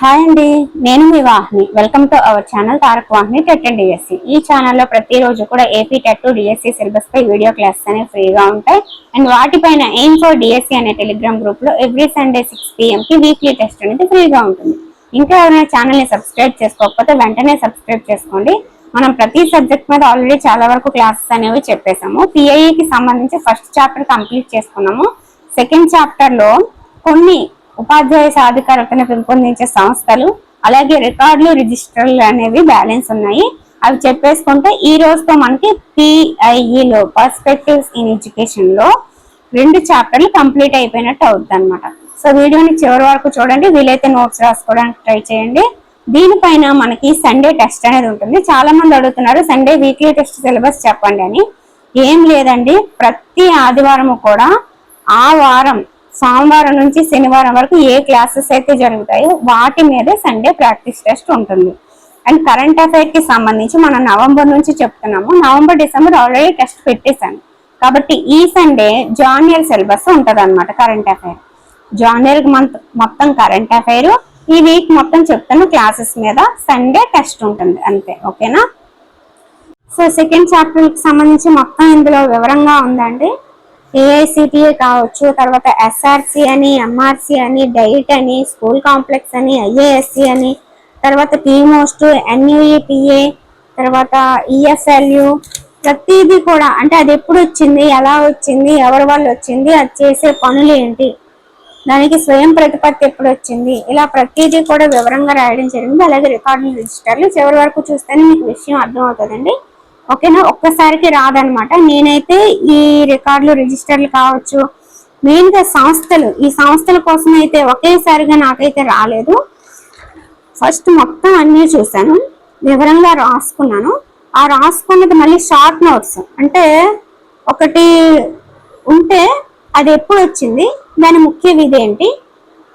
Hi అండి, నేను మీ Vahini. Welcome to our channel Tarak Vahini TET and DSC. ఈ ఛానల్లో ప్రతిరోజు కూడా ఏపీ టెట్ డిఎస్సి సిలబస్ పై వీడియో క్లాసెస్ అనేవి ఫ్రీగా ఉంటాయి. అండ్ వాటిపైన ఎయిమ్ ఫర్ డిఎస్సి అనే టెలిగ్రామ్ గ్రూప్ లో ఎవ్రీ సండే 6 PM కి వీక్లీ టెస్ట్ అనేది ఫ్రీగా ఉంటుంది. ఇంకా ఎవరైనా ఛానల్ ని సబ్స్క్రైబ్ చేసుకోకపోతే వెంటనే సబ్స్క్రైబ్ చేసుకోండి. మనం ప్రతి సబ్జెక్ట్ మీద ఆల్రెడీ చాలా వరకు క్లాసెస్ అనేవి చెప్పేసాము. పిఐఈకి సంబంధించి ఫస్ట్ చాప్టర్ కంప్లీట్ చేసుకున్నాము. సెకండ్ చాప్టర్ లో కొన్ని ఉపాధ్యాయ సాధికారతను పెంపొందించే సంస్థలు, అలాగే రికార్డులు, రిజిస్టర్లు అనేవి బ్యాలెన్స్ ఉన్నాయి. అవి చెప్పేసుకుంటే ఈ రోజుతో మనకి పిఐఈలో పర్స్పెక్టివ్స్ ఇన్ ఎడ్యుకేషన్ లో 2 చాప్టర్లు కంప్లీట్ అయిపోయినట్టు అవుతుంది అనమాట. సో వీడియోని చివరి వరకు చూడండి. వీలైతే నోట్స్ రాసుకోవడానికి ట్రై చేయండి. దీనిపైన మనకి సండే టెస్ట్ అనేది ఉంటుంది. చాలా మంది అడుగుతున్నారు సండే వీక్లీ టెస్ట్ సిలబస్ చెప్పండి అని. ఏం లేదండి, ప్రతి ఆదివారం కూడా ఆ వారం సోమవారం నుంచి శనివారం వరకు ఏ క్లాసెస్ అయితే జరుగుతాయో వాటి మీదే సండే ప్రాక్టీస్ టెస్ట్ ఉంటుంది. అండ్ కరెంట్ అఫైర్ కి సంబంధించి మనం నవంబర్ నుంచి చెప్తున్నాము. నవంబర్, డిసెంబర్ ఆల్రెడీ టెస్ట్ పెట్టేశాను కాబట్టి ఈ సండే జాన్యువల్ సిలబస్ ఉంటది అనమాట. కరెంట్ అఫైర్ జాన్యువల్ మంత్ మొత్తం కరెంట్ అఫైర్, ఈ వీక్ మొత్తం చెప్తున్న క్లాసెస్ మీద సండే టెస్ట్ ఉంటుంది అంతే. ఓకేనా? సో సెకండ్ చాప్టర్ కి సంబంధించి మొత్తం ఇందులో వివరంగా ఉందండి. ఏఐసిటిఏ కావచ్చు, తర్వాత ఎస్ఆర్సి అని, ఎంఆర్సి అని, డైట్ అని, స్కూల్ కాంప్లెక్స్ అని, ఐఏఎస్సి అని, తర్వాత పీమోస్ట్, ఎన్యూఈపిఏ, తర్వాత ఈఎఫ్ఎల్యు, ప్రతిదీ కూడా అంటే అది ఎప్పుడు వచ్చింది, ఎలా వచ్చింది, ఎవరి వల్ల వచ్చింది, అది చేసే పనులు ఏంటి, దానికి స్వయం ప్రతిపత్తి ఎప్పుడు వచ్చింది, ఇలా ప్రతిదీ కూడా వివరంగా రాయడం జరిగింది. అలాగే రికార్డులు, రిజిస్టర్లు చివరి వరకు చూస్తేనే మీకు విషయం అర్థమవుతుందండి. ఓకేనా? ఒక్కసారికి రాదనమాట. నేనైతే ఈ రికార్డులు, రిజిస్టర్లు కావచ్చు, మెయిన్ గా సంస్థలు, ఈ సంస్థల కోసం అయితే ఒకేసారిగా నాకైతే రాలేదు. ఫస్ట్ మొత్తం అన్ని చూసాను, వివరంగా రాసుకున్నాను. ఆ రాసుకున్నది మళ్ళీ షార్ట్ నోట్స్, అంటే ఒకటి ఉంటే అది ఎప్పుడు వచ్చింది, దాని ముఖ్య విధి ఏంటి,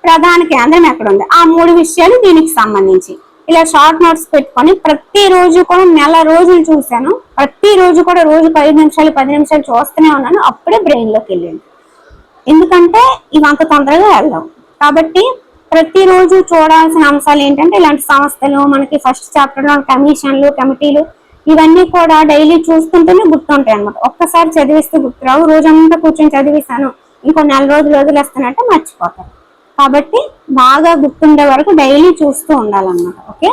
ప్రధాన కేంద్రం ఎక్కడ ఉంది, ఆ 3 విషయాలు దీనికి సంబంధించి ఇలా షార్ట్ నోట్స్ పెట్టుకొని ప్రతిరోజు కూడా నెల రోజులు చూశాను. ప్రతిరోజు కూడా రోజుకు 5 నిమిషాలు 10 నిమిషాలు చూస్తూనే ఉన్నాను. అప్పుడే బ్రెయిన్ లోకి వెళ్ళింది. ఎందుకంటే ఇవి అంత తొందరగా వెళ్ళవు కాబట్టి ప్రతిరోజు చూడాల్సిన అంశాలు ఏంటంటే ఇలాంటి సంస్థలు, మనకి ఫస్ట్ చాప్టర్ లో కమిషన్లు, కమిటీలు, ఇవన్నీ కూడా డైలీ చూస్తుంటేనే గుర్తుంటాయి అనమాట. ఒక్కసారి చదివిస్తే గుర్తురావు. రోజంతా కూర్చొని చదివిస్తాను, ఇంకో నెల రోజులు వదిలేస్తానంటే మర్చిపోతారు. కాబట్టి బాగా గుర్తుండే వరకు డైలీ చూస్తూ ఉండాలన్నమాట. ఓకే?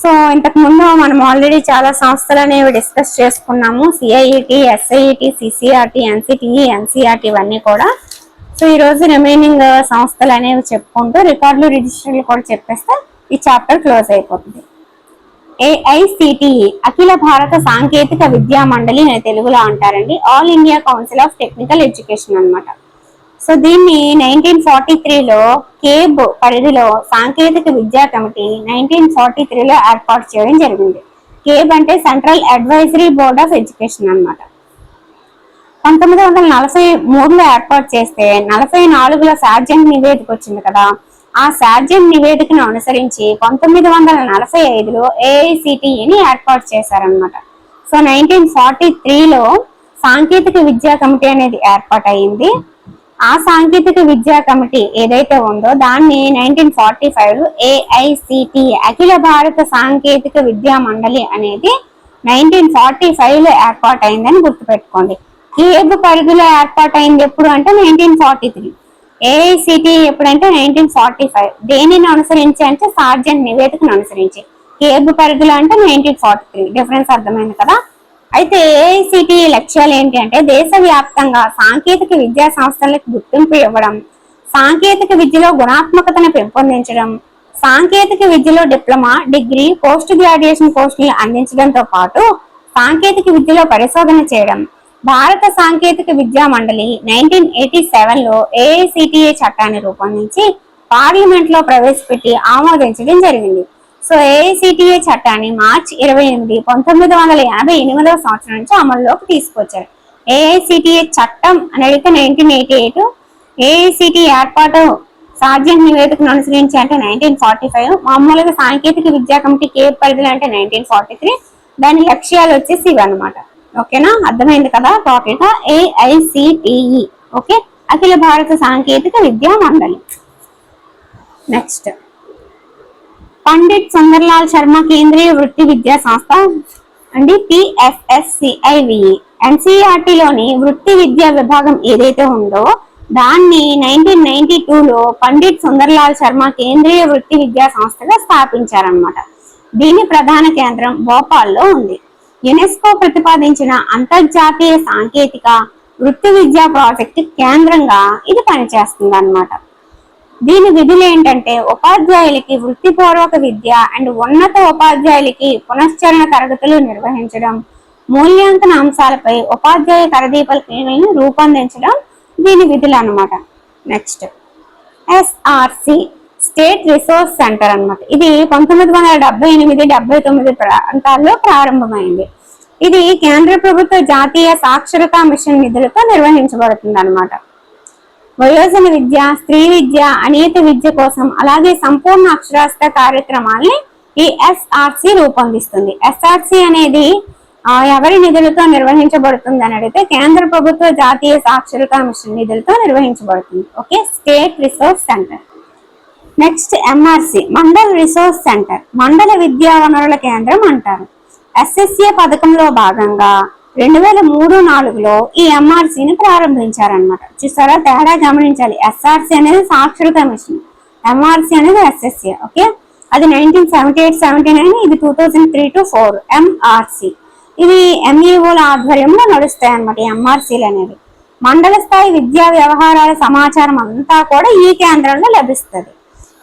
సో ఇంతకు ముందు మనం ఆల్రెడీ చాలా సంస్థలు అనేవి డిస్కస్ చేసుకున్నాము. CIET, SIET, CCRT, NCTE, NCERT ఇవన్నీ కూడా. సో ఈ రోజు రిమైనింగ్ సంస్థలు అనేవి చెప్పుకుంటూ రికార్డులు, రిజిస్టర్లు కూడా చెప్పేస్తే ఈ చాప్టర్ క్లోజ్ అయిపోతుంది. ఏఐసిటిఈ అఖిల భారత సాంకేతిక విద్యా మండలి అని తెలుగులో అంటారండి. All India council of technical education అన్నమాట. సో దీన్ని 1943లో కేబ్ పరిధిలో సాంకేతిక విద్యా కమిటీ 1943లో ఏర్పాటు చేయడం జరిగింది. కేబ్ అంటే central advisory board of education అన్నమాట. 1943లో ఏర్పాటు చేస్తే 44లో సార్జెంట్ నివేదిక వచ్చింది కదా. ఆ సార్జెంట్ నివేదికను అనుసరించి 1945లో ఏఐసిటిఈని ఏర్పాటు చేశారనమాట. సో 1943లో సాంకేతిక విద్యా కమిటీ అనేది ఏర్పాటయింది. ఆ సాంకేతిక విద్యా కమిటీ ఏదైతే ఉందో దాన్ని 1945లో ఏఐసిటిఈ అఖిల భారత సాంకేతిక విద్యా మండలి అనేది 1945లో ఏర్పాటైందని గుర్తుపెట్టుకోండి. కేబ్ పరిధిలో ఏర్పాటైంది ఎప్పుడు అంటే 1943. ఏఐసిటిఈ ఎప్పుడంటే 1945. దేనిని అనుసరించి అంటే సార్జెంట్ నివేదికను అనుసరించి. కేబ్ పరిధిలో అంటే 1943. డిఫరెన్స్ అర్థమైంది కదా. అయితే ఏఐసిటిఈ లక్ష్యాలు ఏంటి అంటే దేశవ్యాప్తంగా సాంకేతిక విద్యా సంస్థలకు గుర్తింపు ఇవ్వడం, సాంకేతిక విద్యలో గుణాత్మకతను పెంపొందించడం, సాంకేతిక విద్యలో డిప్లొమా, డిగ్రీ, పోస్ట్ గ్రాడ్యుయేషన్ కోర్సులు అందించడంతో పాటు సాంకేతిక విద్యలో పరిశోధన చేయడం. భారత సాంకేతిక విద్యా మండలి 1987లో ఏఐసిటిఈ చట్టాన్ని రూపొందించి పార్లమెంట్ లో ప్రవేశపెట్టి ఆమోదించడం జరిగింది. సో ఏఐసిటిఈ చట్టాన్ని మార్చి 28, 1988 సంవత్సరం నుంచి అమల్లోకి తీసుకొచ్చారు. ఏఐసిటిఈ చట్టం అనేది 1988, ఏఐసిటిఈ ఏర్పాటు సార్జెంట్ నివేదికను అనుసరించి అంటే 1945, మామూలుగా సాంకేతిక విద్యా కమిటీ కేబ్ పరిధిలో అంటే 1943. దాని లక్ష్యాలు వచ్చేసి ఇవి అనమాట. ఓకేనా? అర్థమైంది కదా టోటల్ గా ఏఐసిటిఈ. ఓకే, అఖిల భారత సాంకేతిక విద్యా మండలి. నెక్స్ట్ పండిట్ సుందర్లాల్ శర్మ కేంద్రీయ వృత్తి విద్యా సంస్థ అండి PFSCIVE. NCERTలోని వృత్తి విద్యా విభాగం ఏదైతే ఉందో దాన్ని 1992లో పండిట్ సుందర్లాల్ శర్మ కేంద్రీయ వృత్తి విద్యా సంస్థగా స్థాపించారనమాట. దీని ప్రధాన కేంద్రం భోపాల్లో ఉంది. యునెస్కో ప్రతిపాదించిన అంతర్జాతీయ సాంకేతిక వృత్తి విద్యా ప్రాజెక్టు కేంద్రంగా ఇది పనిచేస్తుంది అన్నమాట. దీని విధులు ఏంటంటే ఉపాధ్యాయులకి వృత్తిపూర్వక విద్య అండ్ ఉన్నత ఉపాధ్యాయులకి పునశ్చరణ తరగతులు నిర్వహించడం, మూల్యాంకన అంశాలపై ఉపాధ్యాయ తరదీపలను రూపొందించడం దీని విధులు అన్నమాట. Next SRC state resource centre అన్నమాట. ఇది 1978-79 ప్రాంతాల్లో ప్రారంభమైంది. ఇది కేంద్ర ప్రభుత్వ జాతీయ సాక్షరతా మిషన్ నిధులతో నిర్వహించబడుతుంది అన్నమాట. వయోజన విద్య, స్త్రీ విద్య, అనియత విద్య కోసం అలాగే సంపూర్ణ అక్షరాస్యత కార్యక్రమాల్ని ఈ SRC రూపొందిస్తుంది. SRC అనేది ఎవరి నిధులతో నిర్వహించబడుతుంది అని అడిగితే కేంద్ర ప్రభుత్వ జాతీయ సాక్షరతా మిషన్ నిధులతో నిర్వహించబడుతుంది. Okay, state resource centre. Next MRC mandal resource centre, మండల విద్యా వనరుల కేంద్రం అంటారు. SSA పథకంలో భాగంగా 2003-04లో ఈ MRCని ప్రారంభించారనమాట. చూసారా తేడా గమనించాలి. SRC అనేది సాక్షరతా మిషన్, MRC అనేది SSA. ఓకే, అది 1978-79, ఇది 2003-04 MRC. ఇవి MEOల ఆధ్వర్యంలో నడుస్తాయి అన్నమాట. MRCలు అనేవి మండల స్థాయి విద్యా వ్యవహారాల సమాచారం అంతా కూడా ఈ కేంద్రంలో లభిస్తుంది.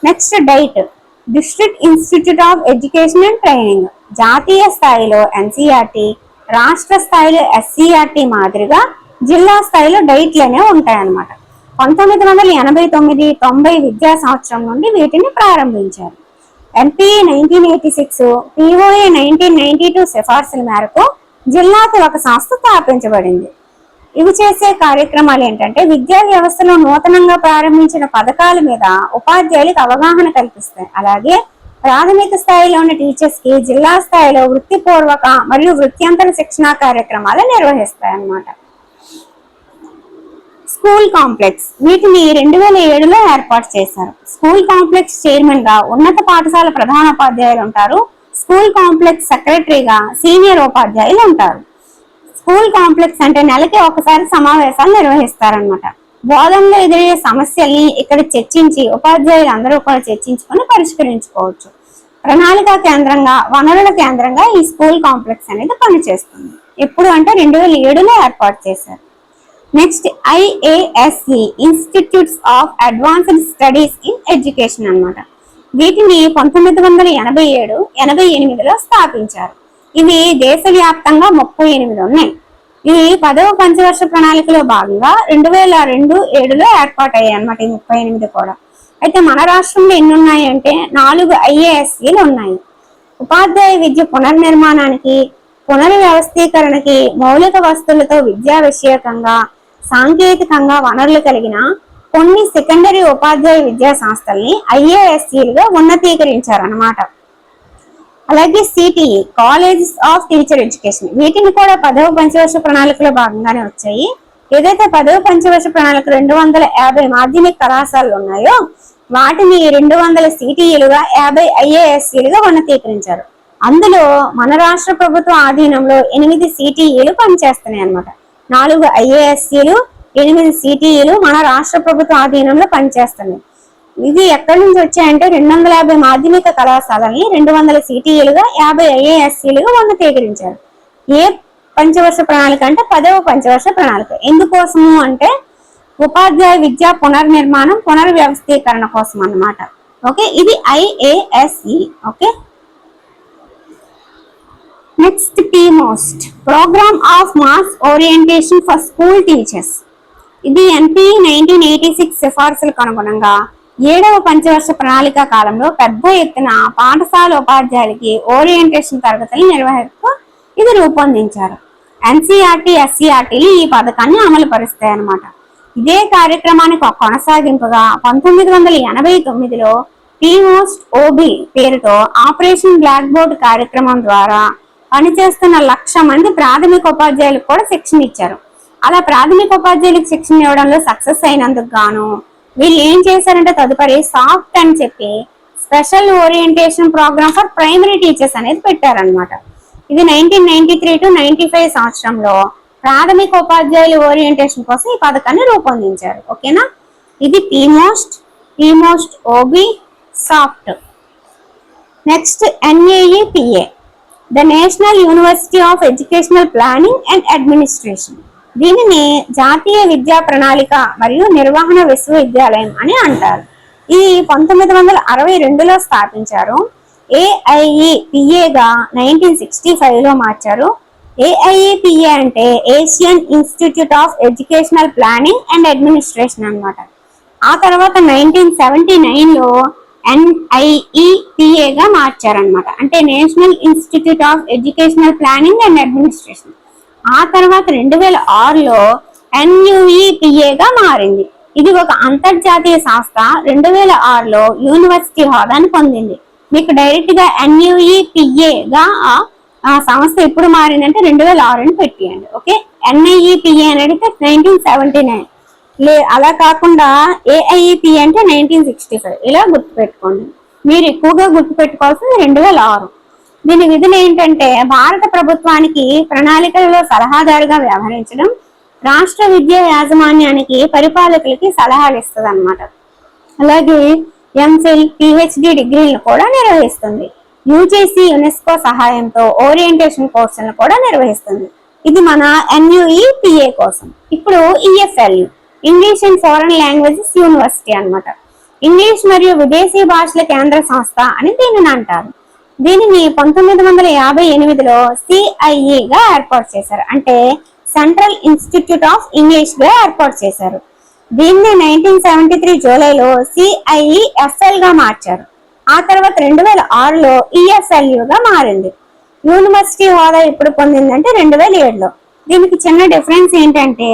Next diet district institute of education and training. జాతీయ స్థాయిలో NCERT, రాష్ట్ర స్థాయిలో SCERT మాదిరిగా జిల్లా స్థాయిలో డైట్లు అనేవి ఉంటాయన్నమాట. 1989-90 విద్యా సంవత్సరం నుండి వీటిని ప్రారంభించారు. NPE 1986, POA 1992 సిఫార్సుల మేరకు జిల్లాకు ఒక సంస్థ స్థాపించబడింది. ఇవి చేసే కార్యక్రమాలు ఏంటంటే విద్యా వ్యవస్థలో నూతనంగా ప్రారంభించిన పథకాల మీద ఉపాధ్యాయులకు అవగాహన కల్పిస్తాయి. అలాగే ప్రాథమిక స్థాయిలో ఉన్న టీచర్స్ కి జిల్లా స్థాయిలో వృత్తిపూర్వక మరియు వృత్యంతర శిక్షణా కార్యక్రమాలు నిర్వహిస్తాయి అన్నమాట. స్కూల్ కాంప్లెక్స్ వీటిని 2007లో ఏర్పాటు చేశారు. స్కూల్ కాంప్లెక్స్ చైర్మన్ గా ఉన్నత పాఠశాల ప్రధానోపాధ్యాయులు ఉంటారు. స్కూల్ కాంప్లెక్స్ సెక్రటరీగా సీనియర్ ఉపాధ్యాయులు ఉంటారు. స్కూల్ కాంప్లెక్స్ అంటే నెలకి ఒకసారి సమావేశాలు నిర్వహిస్తారనమాట. బోధనలో ఎదురయ్యే సమస్యల్ని ఇక్కడ చర్చించి ఉపాధ్యాయులు అందరూ కూడా చర్చించుకొని పరిష్కరించుకోవచ్చు. ప్రణాళిక కేంద్రంగా, వనరుల కేంద్రంగా ఈ స్కూల్ కాంప్లెక్స్ అనేది పనిచేస్తుంది. ఎప్పుడు అంటే 2007లో ఏర్పాటు చేశారు. Next IASE institutes of advanced studies in education అన్నమాట. వీటిని 1987-88లో స్థాపించారు. ఇవి దేశవ్యాప్తంగా 38 ఉన్నాయి. ఇవి 10వ పంచవర్ష ప్రణాళికలో భాగంగా 2002-07లో ఏర్పాటయ్యాయి అన్నమాట. ఈ 38 కూడా. అయితే మన రాష్ట్రంలో ఎన్ని ఉన్నాయి అంటే 4 IASEలు ఉన్నాయి. ఉపాధ్యాయ విద్య పునర్నిర్మాణానికి, పునర్వ్యవస్థీకరణకి, మౌలిక వస్తువులతో విద్యా విషయకంగా, సాంకేతికంగా వనరులు కలిగిన కొన్ని సెకండరీ ఉపాధ్యాయ విద్యా సంస్థల్ని IASEలుగా ఉన్నతీకరించారన్నమాట. అలాగే CTE colleges of teacher education వీటిని కూడా 10వ పంచవర్ష ప్రణాళికలో భాగంగానే వచ్చాయి. ఏదైతే 10వ పంచవర్ష ప్రణాళిక 250 మాధ్యమిక కళాశాలలు ఉన్నాయో వాటిని 200 CTEలుగా, 50 IASEలుగా ఉన్నతీకరించారు. అందులో మన రాష్ట్ర ప్రభుత్వ ఆధీనంలో 8 CTEలు పనిచేస్తున్నాయి అన్నమాట. 4 IASEలు, 8 CTEలు మన రాష్ట్ర ప్రభుత్వ ఆధీనంలో పనిచేస్తున్నాయి. ఇది ఎక్కడి నుంచి వచ్చాయంటే 250 మాధ్యమిక కళాశాలని 200 CTEలుగా, 50 IASEలుగా ఉన్నతీకరించారు. ఏ పంచవర్ష ప్రణాళిక అంటే 10వ పంచవర్ష ప్రణాళిక. ఎందుకోసము అంటే ఉపాధ్యాయ విద్యా పునర్నిర్మాణం, పునర్వ్యవస్థీకరణ కోసం అన్నమాట. ఓకే, ఇది IASE. Okay, next PMOST program of mass orientation for school teachers. ఇది NPE 1986 సిఫార్సులకు అనుగుణంగా 7వ పంచవర్ష ప్రణాళిక కాలంలో పెద్ద ఎత్తున పాఠశాల ఉపాధ్యాయులకి ఓరియంటేషన్ తరగతులు నిర్వహిస్తూ ఇది రూపొందించారు. NCERT, SCERTలు ఈ పథకాన్ని అమలు పరుస్తాయి అన్నమాట. ఇదే కార్యక్రమానికి ఒక కొనసాగింపుగా 1989లో PMOST OB పేరుతో ఆపరేషన్ బ్లాక్ బోర్డ్ కార్యక్రమం ద్వారా పనిచేస్తున్న 1,00,000 మంది ప్రాథమిక ఉపాధ్యాయులకు కూడా శిక్షణ ఇచ్చారు. అలా ప్రాథమిక ఉపాధ్యాయులకు శిక్షణ ఇవ్వడంలో సక్సెస్ అయినందుకు గాను వీళ్ళు ఏం చేశారంటే తదుపరి సాఫ్ట్ అని చెప్పి special orientation program for primary teachers అనేది పెట్టారనమాట. ఇది 1993 to 95 సంవత్సరంలో ప్రాథమిక ఉపాధ్యాయుల ఓరియంటేషన్ కోసం ఈ పథకాన్ని రూపొందించారు. ఓకేనా, ఇది పీమోస్ట్ ఓబీ సాఫ్ట్. Next NAEPA, the national university of educational planning and administration. దీనిని జాతీయ విద్యా ప్రణాళిక మరియు నిర్వహణ విశ్వవిద్యాలయం అని అంటారు. ఇది 1962లో స్థాపించారు. AIEPAగా 1965లో మార్చారు. AIEPA అంటే Asian institute of educational planning and administration అన్నమాట. ఆ తర్వాత 1979లో NIEPAగా మార్చారనమాట, అంటే national institute of educational planning and administration. ఆ తర్వాత 2006లో NUEPAగా మారింది. ఇది ఒక అంతర్జాతీయ సంస్థ. 2006లో యూనివర్సిటీ హోదాను పొందింది. మీకు డైరెక్ట్ గా NUEPAగా ఆ సంస్థ ఎప్పుడు మారిందంటే 2006 అని పెట్టియండి. ఓకే, NIEPA అనేది 1979, అలా కాకుండా AIEPA అంటే 1965, ఇలా గుర్తుపెట్టుకోండి. మీరు ఎక్కువగా గుర్తుపెట్టుకోవాల్సింది 2006. దీని విధులు ఏంటంటే భారత ప్రభుత్వానికి ప్రణాళికలలో సలహాదారుగా వ్యవహరించడం, రాష్ట్ర విద్యా యాజమాన్యానికి పరిపాలకులకి సలహాలు ఇస్తుంది అనమాట. అలాగే MPhil, PhD డిగ్రీలను కూడా నిర్వహిస్తుంది. UGC, యునెస్కో సహాయంతో ఓరియంటేషన్ కోర్సులను కూడా నిర్వహిస్తుంది. ఇది మన NUEPA కోసం. ఇప్పుడు EFLU, English and foreign languages university అన్నమాట. ఇంగ్లీష్ మరియు విదేశీ భాషల కేంద్ర సంస్థ అని దీనిని అంటారు. దీనిని 1958లో CIEగా ఏర్పాటు చేశారు, అంటే సెంట్రల్ ఇన్స్టిట్యూట్ ఆఫ్ ఇంగ్లీష్ గా ఏర్పాటు చేశారు. దీన్ని 1973 జూలైలో CIEFLగా మార్చారు. ఆ తర్వాత 2006లో EFLUగా మారింది. యూనివర్సిటీ హోదా ఎప్పుడు పొందిందంటే 2007లో. దీనికి చిన్న డిఫరెన్స్ ఏంటంటే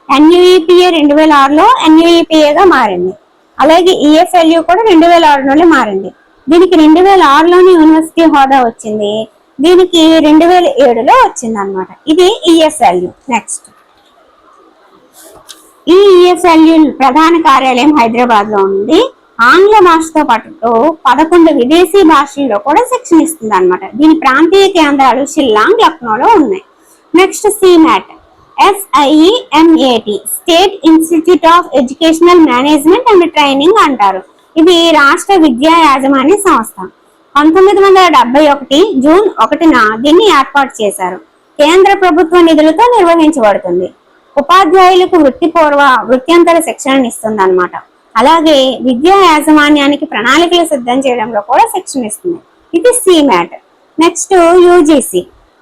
NUEPA 2006లో NUEPAగా మారింది. అలాగే EFLU కూడా 2006లోనే మారింది. దీనికి 2006లోనే యూనివర్సిటీ హోదా వచ్చింది. దీనికి 2007లో వచ్చింది అనమాట. ఇది EFLU. నెక్స్ట్, ఈ EFLU ప్రధాన కార్యాలయం హైదరాబాద్ లో ఉంది. ఆంగ్ల భాషతో పాటు 11 విదేశీ భాషల్లో కూడా శిక్షణ ఇస్తుంది అనమాట. దీని ప్రాంతీయ కేంద్రాలు షిల్లాంగ్, లక్నోలో ఉన్నాయి. Next CMAT, SIEMAT, state institute of educational management and training అంటారు. ఇది రాష్ట్ర విద్యా యాజమాన్య సంస్థ. 1971 జూన్ 1న దీన్ని ఏర్పాటు చేశారు. కేంద్ర ప్రభుత్వ నిధులతో నిర్వహించబడుతుంది. ఉపాధ్యాయులకు వృత్యంతర శిక్షణను ఇస్తుంది అనమాట. అలాగే విద్యా యాజమాన్యానికి ప్రణాళికలు సిద్ధం చేయడంలో కూడా శిక్షణ ఇస్తుంది. ఇది CMAT. నెక్స్ట్ UGC,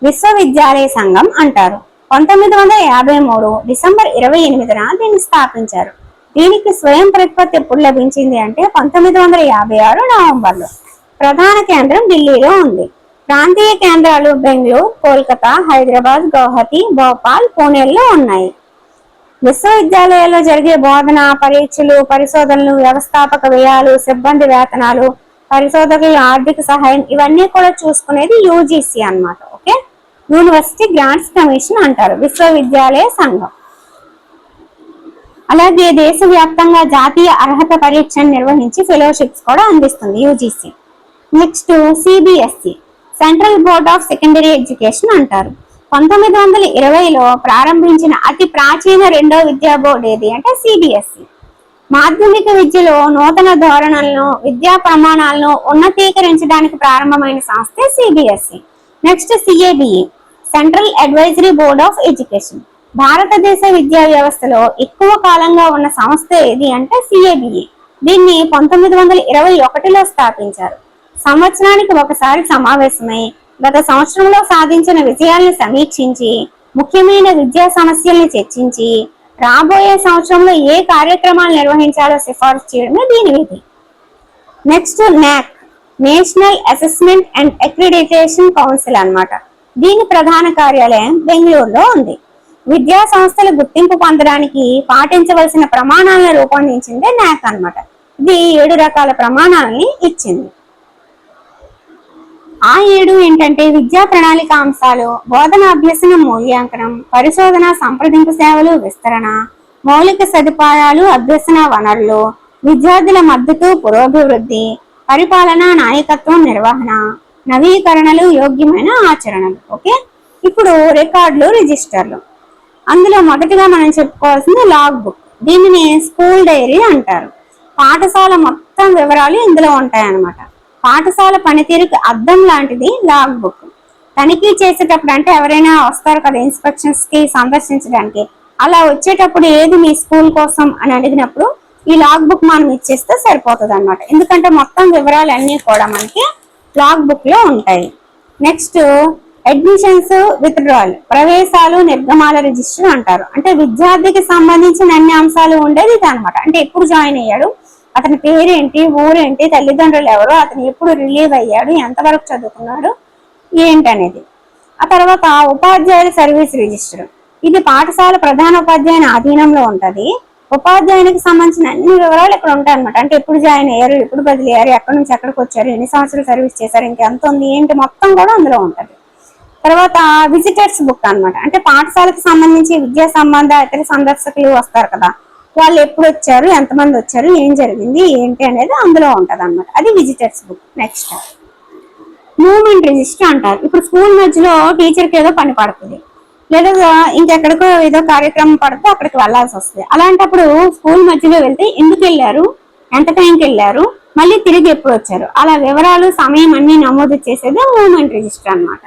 విశ్వవిద్యాలయ సంఘం అంటారు. 1953 డిసెంబర్ 28న దీన్ని స్థాపించారు. దీనికి స్వయం ప్రతిపత్తి ఎప్పుడు లభించింది అంటే 1956 నవంబర్లో. ప్రధాన కేంద్రం ఢిల్లీలో ఉంది. ప్రాంతీయ కేంద్రాలు బెంగళూరు, కోల్కతా, హైదరాబాద్, గౌహతి, భోపాల్, పూణేల్లో ఉన్నాయి. విశ్వవిద్యాలయాల్లో జరిగే బోధన, పరీక్షలు, పరిశోధనలు, వ్యవస్థాపక వ్యయాలు, సిబ్బంది వేతనాలు, పరిశోధకుల ఆర్థిక సహాయం, ఇవన్నీ కూడా చూసుకునేది UGC అన్నమాట. ఓకే, యూనివర్సిటీ గ్రాంట్స్ కమిషన్ అంటారు, విశ్వవిద్యాలయ సంఘం. అలాగే దేశవ్యాప్తంగా జాతీయ అర్హత పరీక్షను నిర్వహించి ఫెలోషిప్స్ కూడా అందిస్తుంది UGC. Next CBSE, central board of secondary education అంటారు. 1920లో ప్రారంభించిన అతి ప్రాచీన రెండో విద్యా బోర్డు ఏది అంటే CBSE. మాధ్యమిక విద్యలో నూతన ధోరణులను, విద్యా ప్రమాణాలను ఉన్నతీకరించడానికి ప్రారంభమైన సంస్థే CBSE. Next CABE, central advisory board of education. భారతదేశ విద్యా వ్యవస్థలో ఎక్కువ కాలంగా ఉన్న సంస్థ ఏది అంటే CABE. దీన్ని 1921లో స్థాపించారు. సంవత్సరానికి ఒకసారి సమావేశమై గత సంవత్సరంలో సాధించిన విజయాలను సమీక్షించి ముఖ్యమైన విద్యా సమస్యల్ని చర్చించి రాబోయే సంవత్సరంలో ఏ కార్యక్రమాలు నిర్వహించాలో సిఫార్సు చేయడమే దీని విధి. Next NAAC, national assessment and accreditation council అన్నమాట. దీని ప్రధాన కార్యాలయం బెంగళూరులో ఉంది. విద్యా సంస్థల గుర్తింపు పొందడానికి పాటించవలసిన ప్రమాణాలను రూపొందించిందే NAAC అన్నమాట. ఇది 7 రకాల ప్రమాణాలని ఇచ్చింది. ఆ 7 ఏంటంటే విద్యా ప్రణాళిక అంశాలు, బోధన అభ్యసన మూల్యాంకనం, పరిశోధన సంప్రదింపు సేవలు విస్తరణ, మౌలిక సదుపాయాలు, అభ్యసన వనరులు, విద్యార్థుల మద్దతు, పురోభివృద్ధి, పరిపాలన, నాయకత్వం, నిర్వహణ, నవీకరణలు, యోగ్యమైన ఆచరణలు. ఓకే, ఇప్పుడు రికార్డులు, రిజిస్టర్లు. అందులో మొదటిగా మనం చెప్పుకోవాల్సింది లాగ్ బుక్. దీనిని స్కూల్ డైరీ అంటారు. పాఠశాల మొత్తం వివరాలు ఇందులో ఉంటాయన్నమాట. పాఠశాల పనితీరుకి అద్దం లాంటిది లాగ్ బుక్. తనిఖీ చేసేటప్పుడు అంటే ఎవరైనా వస్తారు కదా ఇన్స్పెక్షన్స్ కి సందర్శించడానికి, అలా వచ్చేటప్పుడు ఏది మీ స్కూల్ కోసం అని అడిగినప్పుడు ఈ లాగ్ బుక్ మనం ఇచ్చేస్తే సరిపోతుంది అనమాట. ఎందుకంటే మొత్తం వివరాలు అన్ని కూడా మనకి లాగ్ బుక్ లో ఉంటాయి. నెక్స్ట్ అడ్మిషన్స్, విత్డ్రాల్, ప్రవేశాలు, నిర్గమాల రిజిస్టర్ అంటారు. అంటే విద్యార్థికి సంబంధించిన అన్ని అంశాలు ఉండేది ఇది అనమాట. అంటే ఎప్పుడు జాయిన్ అయ్యాడు, అతని పేరేంటి, ఊరేంటి, తల్లిదండ్రులు ఎవరు, అతను ఎప్పుడు రిలీవ్ అయ్యాడు, ఎంతవరకు చదువుకున్నాడు ఏంటనేది. ఆ తర్వాత ఉపాధ్యాయుల సర్వీస్ రిజిస్టర్. ఇది పాఠశాల ప్రధాన ఉపాధ్యాయుని ఆధీనంలో ఉంటది. ఉపాధ్యాయునికి సంబంధించిన అన్ని వివరాలు ఇక్కడ ఉంటాయి అనమాట. అంటే ఎప్పుడు జాయిన్ అయ్యారు, ఎప్పుడు బదిలీ అయ్యారు, ఎక్కడి నుంచి ఎక్కడికి వచ్చారు, ఎన్ని సంవత్సరాలు సర్వీస్ చేశారు, ఇంకెంత ఉంది ఏంటి మొత్తం కూడా అందులో ఉంటది. తర్వాత విజిటర్స్ బుక్ అన్నమాట. అంటే పాఠశాలకు సంబంధించి విద్యా సంబంధ ఇతర సందర్శకులు వస్తారు కదా, వాళ్ళు ఎప్పుడు వచ్చారు, ఎంతమంది వచ్చారు, ఏం జరిగింది ఏంటి అనేది అందులో ఉంటది అనమాట. అది visitors book. Next movement register అంటారు. ఇప్పుడు స్కూల్ మధ్యలో టీచర్కి ఏదో పని పడుతుంది, లేదా ఇంకెక్కడికో ఏదో కార్యక్రమం పడితే అక్కడికి వెళ్లాల్సి వస్తుంది. అలాంటప్పుడు స్కూల్ మధ్యలో వెళ్తే ఎందుకు వెళ్ళారు, ఎంత టైంకి వెళ్ళారు, మళ్ళీ తిరిగి ఎప్పుడు వచ్చారు, అలా వివరాలు సమయం అన్ని నమోదు చేసేది మూవ్మెంట్ రిజిస్టర్ అన్నమాట.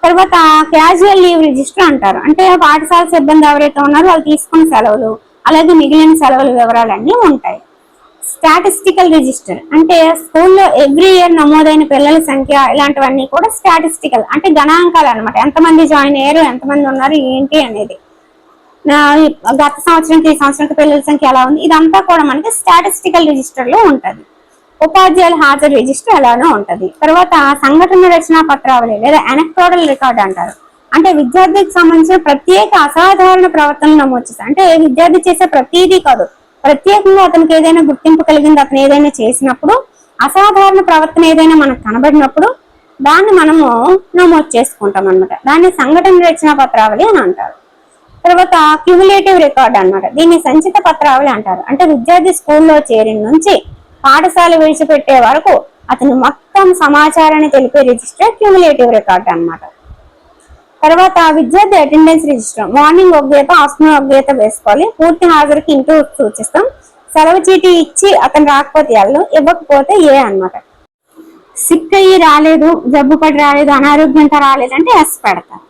తర్వాత క్యాజువల్ లీవ్ రిజిస్టర్ అంటారు. అంటే పాఠశాల సిబ్బంది ఎవరైతే ఉన్నారో వాళ్ళు తీసుకున్న సెలవులు, అలాగే మిగిలిన సెలవుల వివరాలన్నీ ఉంటాయి. స్టాటిస్టికల్ రిజిస్టర్ అంటే స్కూల్లో ఎవ్రీ ఇయర్ నమోదైన పిల్లల సంఖ్య, ఇలాంటివన్నీ కూడా స్టాటిస్టికల్ అంటే గణాంకాలు అనమాట. ఎంతమంది జాయిన్ అయ్యారు, ఎంతమంది ఉన్నారు ఏంటి అనేది, గత సంవత్సరానికి ఈ సంవత్సరానికి పిల్లల సంఖ్య ఎలా ఉంది, ఇదంతా కూడా మనకి స్టాటిస్టికల్ రిజిస్టర్ లో ఉంటది. ఉపాధ్యాయుల హాజరు రిజిస్టర్ అలానే ఉంటది. తర్వాత సంఘటన రచనా పత్రావళి లేదా ఎనక్టోడల్ రికార్డ్ అంటారు. అంటే విద్యార్థికి సంబంధించిన ప్రత్యేక అసాధారణ ప్రవర్తనలు నమోదు చేస్తారు. అంటే విద్యార్థి చేసే ప్రతిదీ కాదు, ప్రత్యేకంగా అతనికి ఏదైనా గుర్తింపు కలిగింది, అతను ఏదైనా చేసినప్పుడు అసాధారణ ప్రవర్తన ఏదైనా మనకు కనబడినప్పుడు దాన్ని మనము నమోదు చేసుకుంటాం అనమాట. దాన్ని సంఘటన రచనా పత్రావళి అని అంటారు. తర్వాత క్యుములేటివ్ రికార్డ్ అన్నమాట. దీన్ని సంచిత పత్రావళి అంటారు. అంటే విద్యార్థి స్కూల్లో చేరిన నుంచి పాఠశాల విడిచిపెట్టే వరకు అతని మొత్తం సమాచారాన్ని తెలిపే రిజిస్టర్ క్యుములేటివ్ రికార్డ్ అన్నమాట. తర్వాత విద్యార్థి అటెండెన్స్ రిజిస్టర్. మార్నింగ్ ఒక గీత, ఆఫ్టర్నూన్ ఒక గీత వేసుకోవాలి. పూర్తి హాజరుకి ఇంటూ సూచిస్తాం. సెలవు చీటీ ఇచ్చి అతను రాకపోతే ఎల్లు, ఇవ్వకపోతే ఏ అన్నమాట. సిక్ అయ్యి రాలేదు, జబ్బు పడి రాలేదు, అనారోగ్యంతో రాలేదు అంటే ఎస్ పెడతారు.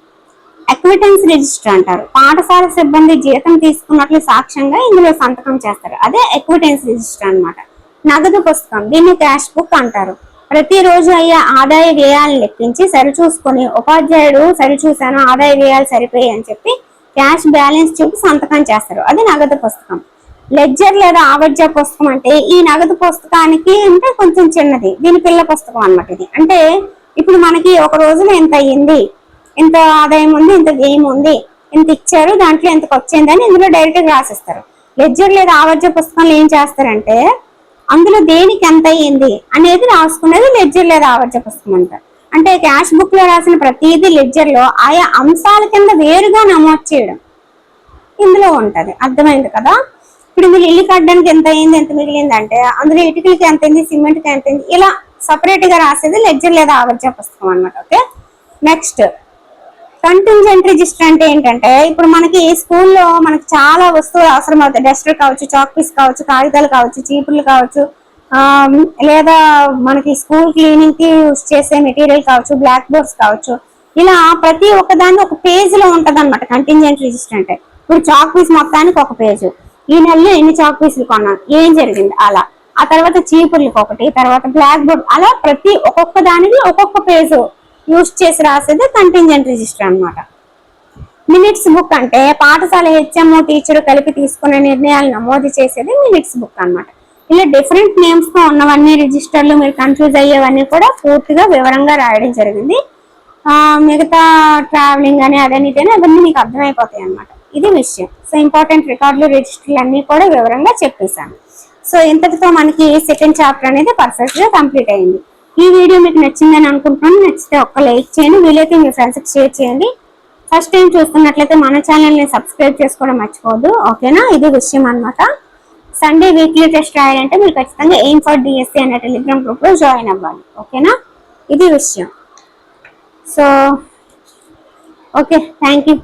అక్విటెన్స్ రిజిస్టర్ అంటారు. పాఠశాల సిబ్బంది జీతం తీసుకున్నట్లు సాక్ష్యంగా ఇందులో సంతకం చేస్తారు. అదే అక్విటెన్స్ రిజిస్టర్ అన్నమాట. నగదు పుస్తకం, దీన్ని క్యాష్ బుక్ అంటారు. ప్రతిరోజు అయ్యే ఆదాయ వ్యయాలను లెక్కించి సరిచూసుకొని ఉపాధ్యాయుడు సరిచూసాను, ఆదాయ వ్యయాలు సరిపోయాయి అని చెప్పి క్యాష్ బ్యాలెన్స్ చూపి సంతకం చేస్తారు. అది నగదు పుస్తకం. లెడ్జర్ లేదా ఆవర్జ పుస్తకం అంటే ఈ నగదు పుస్తకానికి అంటే కొంచెం చిన్నది, దీని పిల్ల పుస్తకం అన్నమాట. ఇది అంటే ఇప్పుడు మనకి ఒక రోజులో ఎంత అయ్యింది, ఎంత ఆదాయం ఉంది, ఎంత వ్యయం ఉంది, ఎంత ఇచ్చారు, దాంట్లో ఎంత వచ్చింది అని ఇందులో డైరెక్ట్ గా రాసిస్తారు. లెడ్జర్ లేదా ఆవర్జ పుస్తకంలో ఏం చేస్తారంటే అందులో దేనికి ఎంత అయ్యింది అనేది రాసుకునేది లెడ్జర్ లేదా ఆవర్జ పుస్తకం అంటారు. అంటే క్యాష్ బుక్ లో రాసిన ప్రతిదీ లెడ్జర్ లో ఆయా అంశాల కింద వేరుగా నమోదు చేయడం ఇందులో ఉంటది. అర్థమైంది కదా. ఇప్పుడు మీరు ఇల్లు కట్టడానికి ఎంత అయింది, ఎంత మిగిలింది అంటే అందులో ఇటుకలకి ఎంత అయింది, సిమెంట్ కి ఎంత అయింది, ఇలా సపరేట్ గా రాసేది లెడ్జర్ లేదా ఆవర్జ పుస్తకం అన్నమాట. ఓకే, నెక్స్ట్ కంటింజెంట్ రిజిస్టర్ అంటే ఏంటంటే ఇప్పుడు మనకి స్కూల్లో మనకి చాలా వస్తువులు అవసరం అవుతాయి. డస్టర్ కావచ్చు, చాక్ పీస్ కావచ్చు, కాగితాలు కావచ్చు, చీపుర్లు కావచ్చు, లేదా మనకి స్కూల్ క్లీనింగ్ కి యూజ్ చేసే మెటీరియల్ కావచ్చు, బ్లాక్ బోర్డ్స్ కావచ్చు, ఇలా ప్రతి ఒక్కదాన్ని ఒక పేజ్ లో ఉంటది అనమాట కంటింజెంట్ రిజిస్టర్ అంటే. ఇప్పుడు చాక్ పీస్ మొత్తానికి ఒక పేజ్, ఈ నెలలో ఎన్ని చాక్ పీసులు కొన్నాం, ఏం జరిగింది అలా, ఆ తర్వాత చీపుర్లకు ఒకటి, తర్వాత బ్లాక్ బోర్డ్, అలా ప్రతి ఒక్కొక్క దానికి ఒక్కొక్క పేజ్ యూజ్ చేసి రాసేది కంటింజెంట్ రిజిస్టర్ అన్నమాట. మినిట్స్ బుక్ అంటే పాఠశాల హెచ్ఎం టీచర్ కలిపి తీసుకునే నిర్ణయాలు నమోదు చేసేది మినిట్స్ బుక్ అన్నమాట. ఇలా డిఫరెంట్ నేమ్స్ తో ఉన్నవన్నీ రిజిస్టర్లు, మీరు కన్ఫ్యూజ్ అయ్యేవన్నీ కూడా పూర్తిగా వివరంగా రాయడం జరిగింది. మిగతా ట్రావెలింగ్ అని అదని ఇదని అవన్నీ మీకు అర్థమైపోతాయి అన్నమాట. ఇది విషయం. సో ఇంపార్టెంట్ రికార్డులు, రిజిస్టర్లు అన్ని కూడా వివరంగా చెప్పేశాను. సో ఇంతటితో మనకి సెకండ్ చాప్టర్ అనేది పర్ఫెక్ట్ గా కంప్లీట్ అయింది. ఈ వీడియో మీకు నచ్చిందని అనుకుంటున్నాను. నచ్చితే ఒక్క లైక్ చేయండి, వీలైతే మీ ఫ్రెండ్స్కి షేర్ చేయండి. ఫస్ట్ టైం చూస్తున్నట్లయితే మన ఛానల్ని సబ్స్క్రైబ్ చేసుకోవడం మర్చిపోవద్దు, ఓకేనా? ఇది విషయం అన్నమాట. సండే వీక్లీ టెస్ట్ రాయాలంటే మీరు ఖచ్చితంగా ఎయిమ్ ఫర్ డిఎస్సి అనే టెలిగ్రామ్ గ్రూప్లో జాయిన్ అవ్వాలి, ఓకేనా? ఇది విషయం. So okay, thank you.